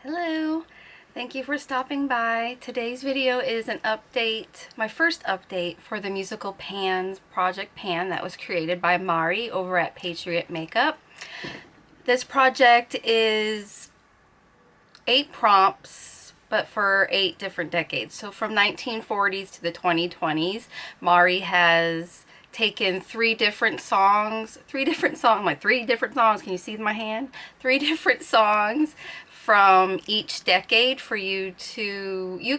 Hello, thank you for stopping by. Today's video is an update, my first update for the musical Pans, Project Pan, that was created by Mari over at Patriot Makeup. This project is 8 prompts, but for 8 different decades. So from 1940s to the 2020s, Mari has taken 3 different songs, can you see my hand? 3 different songs from each decade for you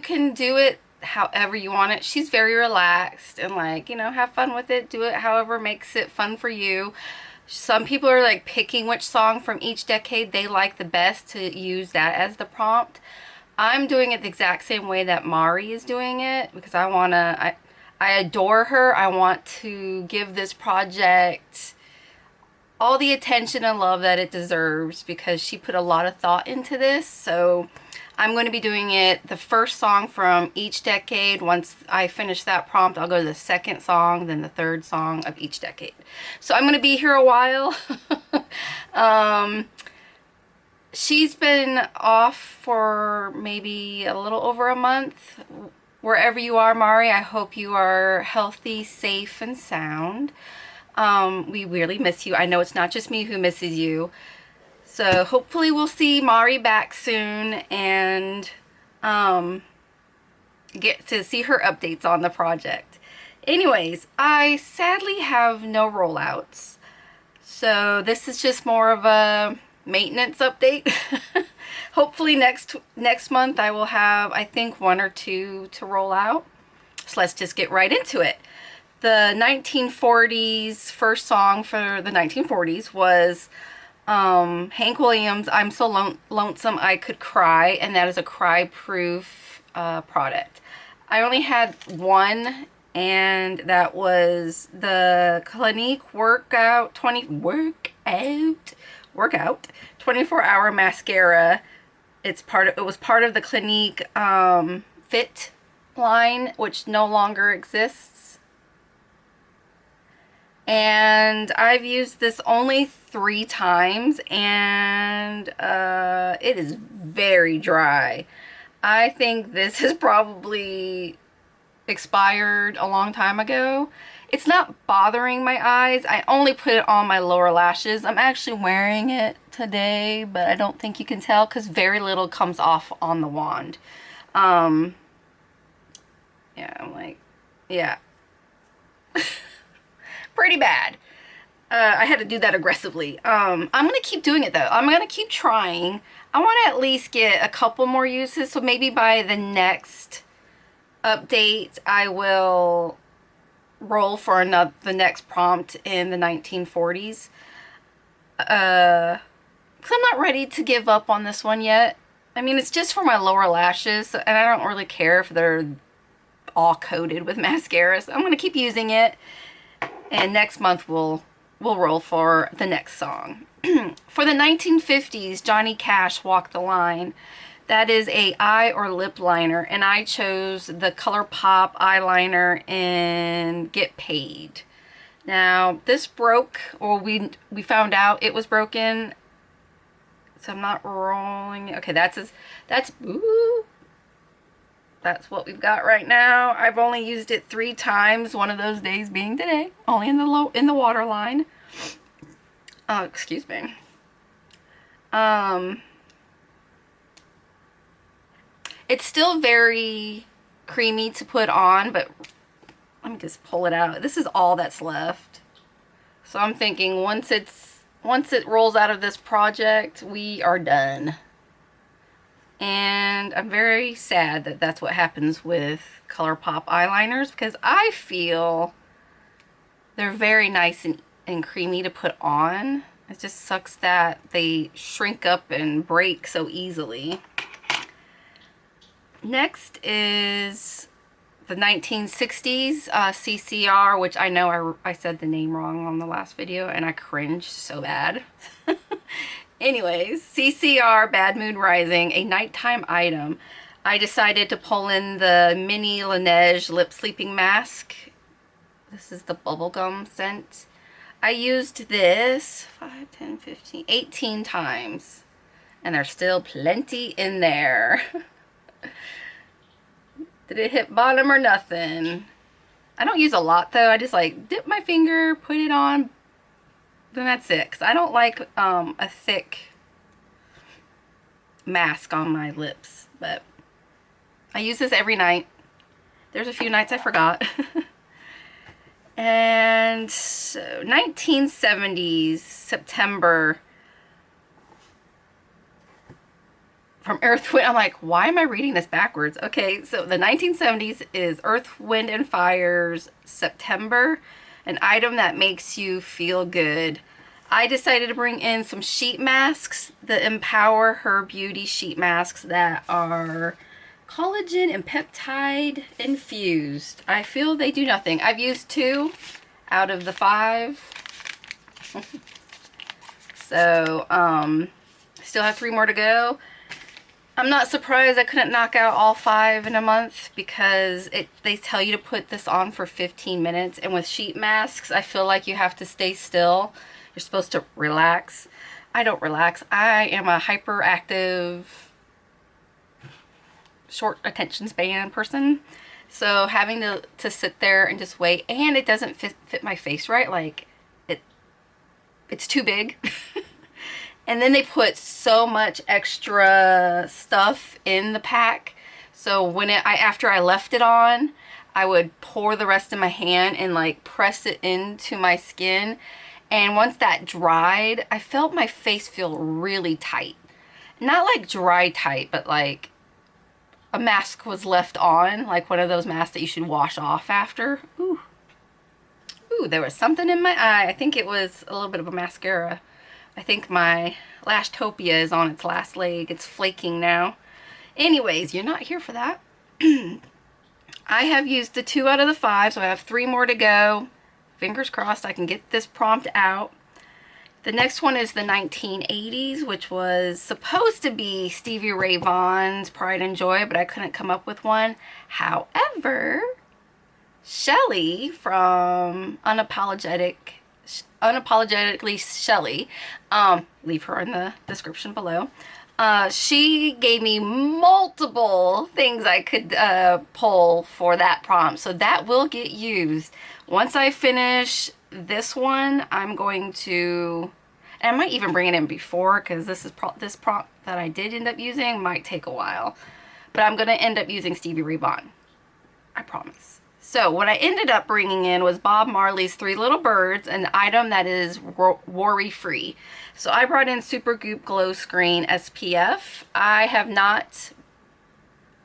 can do it however you want it. She's very relaxed and have fun with it. Do it however makes it fun for you. Some people are like picking which song from each decade they like the best to use that as the prompt. I'm doing it the exact same way that Mari is doing it because I adore her. I want to give this project all the attention and love that it deserves because she put a lot of thought into this. So I'm going to be doing it the first song from each decade. Once I finish that prompt, I'll go to the second song, then the third song of each decade. So I'm going to be here a while. She's been off for maybe a little over a month. Wherever you are, Mari, I hope you are healthy, safe, and sound. We really miss you. I know it's not just me who misses you. So hopefully we'll see Mari back soon and get to see her updates on the project. Anyways, I sadly have no rollouts. So this is just more of a maintenance update. Hopefully next month I will have, I think, 1 or 2 to roll out. So let's just get right into it. The 1940s first song for the 1940s was Hank Williams' I'm So Lonesome I Could Cry, and that is a cry-proof product. I only had one, and that was the Clinique Workout 24-hour mascara. It was part of the Clinique Fit line, which no longer exists. And I've used this only 3 times, and it is very dry. I think this has probably expired a long time ago. It's not bothering my eyes. I only put it on my lower lashes. I'm actually wearing it today, but I don't think you can tell because very little comes off on the wand. Yeah, I'm like, yeah. Pretty bad. I had to do that aggressively. I'm going to keep doing it though. I'm going to keep trying. I want to at least get a couple more uses, so maybe by the next update I will roll for the next prompt in the 1940s. Because I'm not ready to give up on this one yet. I mean, it's just for my lower lashes, and I don't really care if they're all coated with mascara, so I'm going to keep using it. And next month we'll roll for the next song. For the 1950s, Johnny Cash, Walk the Line. That is a eye or lip liner, and I chose the ColourPop eyeliner in Get Paid. Now, this broke, or we found out it was broken, so I'm not rolling. Okay, that's what we've got right now. I've only used it 3 times, one of those days being today, only in the waterline. Oh, excuse me. It's still very creamy to put on, but let me just pull it out. This is all that's left. So I'm thinking once it rolls out of this project, we are done. And I'm very sad that that's what happens with ColourPop eyeliners because I feel they're very nice and creamy to put on. It just sucks that they shrink up and break so easily. Next is the 1960s CCR, which I know I said the name wrong on the last video and I cringed so bad. Anyways, CCR Bad Mood Rising, a nighttime item. I decided to pull in the Mini Laneige Lip Sleeping Mask. This is the bubblegum scent. I used this 5, 10, 15, 18 times. And there's still plenty in there. Did it hit bottom or nothing? I don't use a lot though. I just like dip my finger, put it on, then that's it. 'Cause I don't like a thick mask on my lips, but I use this every night. There's a few nights I forgot. And so 1970s, September, from Earth, Wind. I'm like, why am I reading this backwards? Okay, so the 1970s is Earth, Wind, and Fire's September, an item that makes you feel good. I decided to bring in some sheet masks, the Empower Her Beauty sheet masks that are collagen and peptide infused. I feel they do nothing. I've used 2 out of the 5. So, still have 3 more to go. I'm not surprised I couldn't knock out all 5 in a month because they tell you to put this on for 15 minutes. And with sheet masks, I feel like you have to stay still. You're supposed to relax. I don't relax. I am a hyperactive, short attention span person. So having to sit there and just wait, and it doesn't fit my face right. Like, it's too big. And then they put so much extra stuff in the pack. So when after I left it on, I would pour the rest in my hand and like press it into my skin. And once that dried, I felt my face feel really tight. Not like dry tight, but like a mask was left on, like one of those masks that you should wash off after. Ooh. Ooh, there was something in my eye. I think it was a little bit of a mascara. I think my Lashtopia is on its last leg. It's flaking now. Anyways, you're not here for that. I have used the 2 out of the 5, so I have 3 more to go. Fingers crossed I can get this prompt out. The next one is the 1980s, which was supposed to be Stevie Ray Vaughan's Pride and Joy, but I couldn't come up with one. However, Shelly from Unapologetically Shelly, leave her in the description below. She gave me multiple things I could pull for that prompt, so that will get used. Once I finish this one, I'm going to, and I might even bring it in before, because this prompt that I did end up using might take a while, but I'm going to end up using Stevie Ray Vaughan. I promise. So what I ended up bringing in was Bob Marley's 3 Little Birds, an item that is worry-free. So I brought in Supergoop Glow Screen SPF. I have not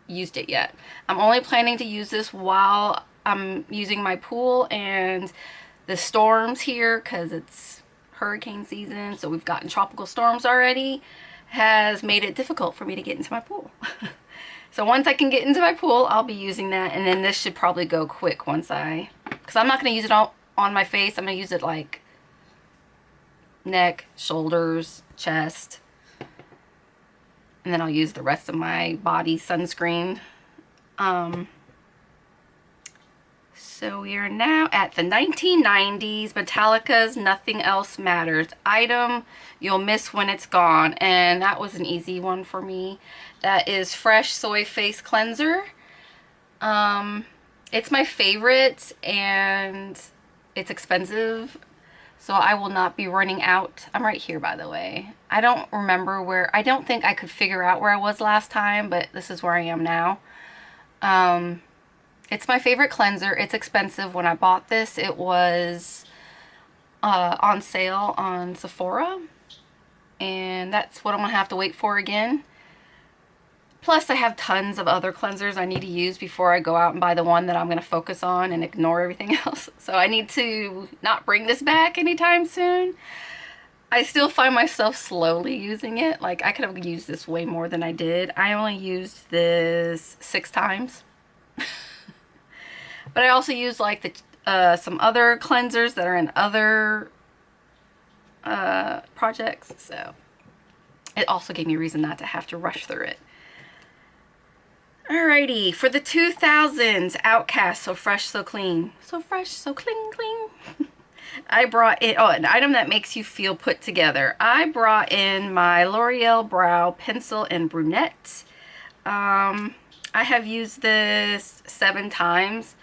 used it yet. I'm only planning to use this while I'm using my pool and the storms here, because it's hurricane season, so we've gotten tropical storms already, has made it difficult for me to get into my pool. So once I can get into my pool, I'll be using that, and then this should probably go quick once because I'm not going to use it all on my face. I'm going to use it like neck, shoulders, chest, and then I'll use the rest of my body sunscreen. So we are now at the 1990s, Metallica's Nothing Else Matters. Item you'll miss when it's gone, and that was an easy one for me. That is Fresh Soy Face Cleanser. It's my favorite, and it's expensive, so I will not be running out. I'm right here, by the way. I don't remember where, I don't think I could figure out where I was last time, but this is where I am now. It's my favorite cleanser. It's expensive. When I bought this, it was on sale on Sephora, and that's what I'm gonna have to wait for again. Plus, I have tons of other cleansers I need to use before I go out and buy the one that I'm going to focus on and ignore everything else. So I need to not bring this back anytime soon. I still find myself slowly using it. Like, I could have used this way more than I did. I only used this 6 times. But I also use like some other cleansers that are in other projects. So it also gave me a reason not to have to rush through it. Alrighty, for the 2000s, Outcast, So Fresh, So Clean. So fresh, so clean, clean. I brought in, oh, an item that makes you feel put together. I brought in my L'Oreal Brow Pencil in Brunette. I have used this 7 times.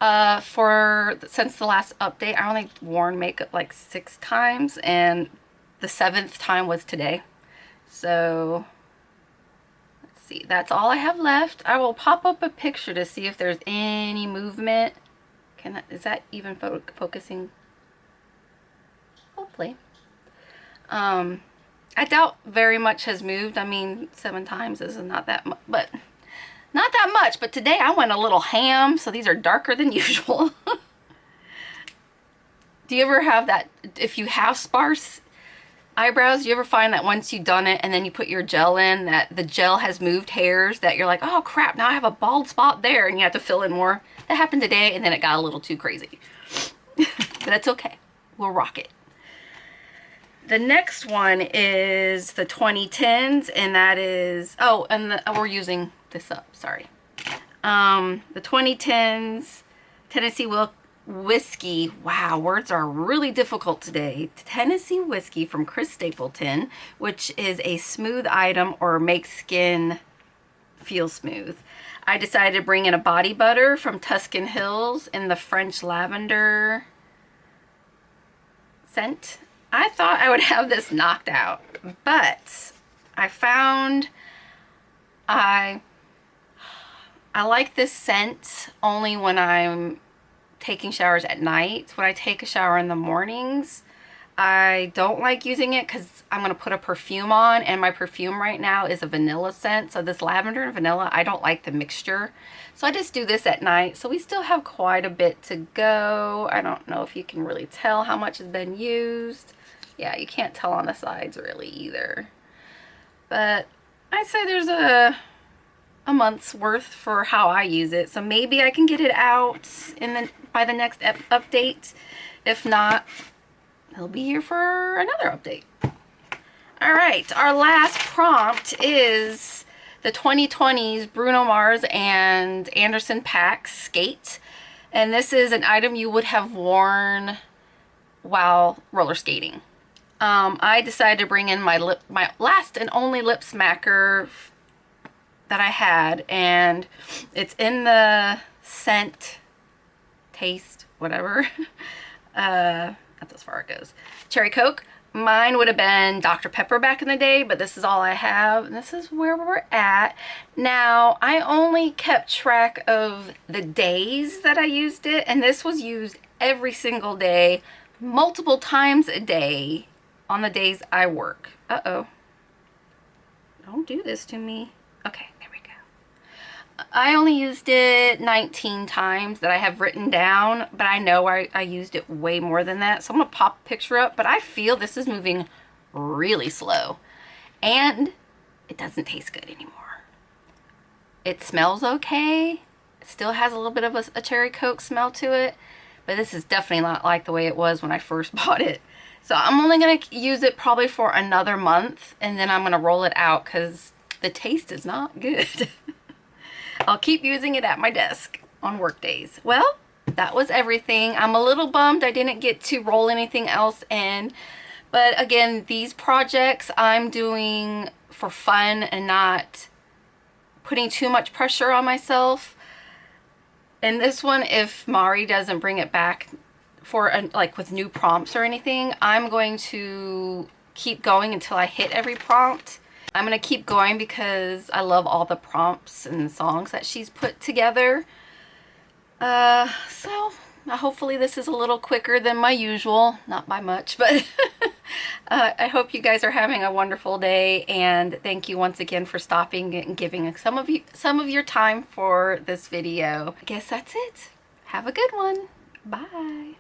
Since the last update, I only worn makeup like 6 times, and the 7th time was today. So let's see, that's all I have left. I will pop up a picture to see if there's any movement. Is that even focusing? Hopefully. I doubt very much has moved. I mean, 7 times is not that much, but not that much. But today I went a little ham, so these are darker than usual. Do you ever have that, if you have sparse eyebrows, do you ever find that once you've done it and then you put your gel in, that the gel has moved hairs, that you're like, oh crap, now I have a bald spot there, and you have to fill in more? That happened today, and then it got a little too crazy. But that's okay. We'll rock it. The next one is the 2010s, and that is, oh, and we're using this up, sorry. The 2010s Tennessee Whiskey. Wow, words are really difficult today. Tennessee Whiskey from Chris Stapleton, which is a smooth item or makes skin feel smooth. I decided to bring in a body butter from Tuscan Hills in the French Lavender scent. I thought I would have this knocked out, but I found I like this scent only when I'm taking showers at night. When I take a shower in the mornings, I don't like using it because I'm going to put a perfume on, and my perfume right now is a vanilla scent. So this lavender and vanilla, I don't like the mixture. So I just do this at night. So we still have quite a bit to go. I don't know if you can really tell how much has been used. Yeah, you can't tell on the sides really either. But I'd say there's a month's worth for how I use it. So maybe I can get it out by the next update. If not, it'll be here for another update. All right, our last prompt is the 2020s Bruno Mars and Anderson .Paak Skate. And this is an item you would have worn while roller skating. I decided to bring in my last and only lip smacker that I had, and it's in the scent, taste, whatever. That's as far as it goes. Cherry Coke. Mine would have been Dr. Pepper back in the day, but this is all I have, and this is where we're at. Now, I only kept track of the days that I used it, and this was used every single day, multiple times a day on the days I work. Uh-oh. Don't do this to me. Okay, there we go. I only used it 19 times that I have written down, but I know I used it way more than that. So I'm going to pop a picture up, but I feel this is moving really slow. And it doesn't taste good anymore. It smells okay. It still has a little bit of a Cherry Coke smell to it, but this is definitely not like the way it was when I first bought it. So I'm only going to use it probably for another month, and then I'm going to roll it out because the taste is not good. I'll keep using it at my desk on work days. Well, that was everything. I'm a little bummed I didn't get to roll anything else in. But again, these projects I'm doing for fun and not putting too much pressure on myself. And this one, if Mari doesn't bring it back for like with new prompts or anything, I'm going to keep going until I hit every prompt. I'm going to keep going because I love all the prompts and songs that she's put together. So hopefully this is a little quicker than my usual, not by much, but I hope you guys are having a wonderful day, and thank you once again for stopping and giving some of your time for this video. I guess that's it. Have a good one. Bye.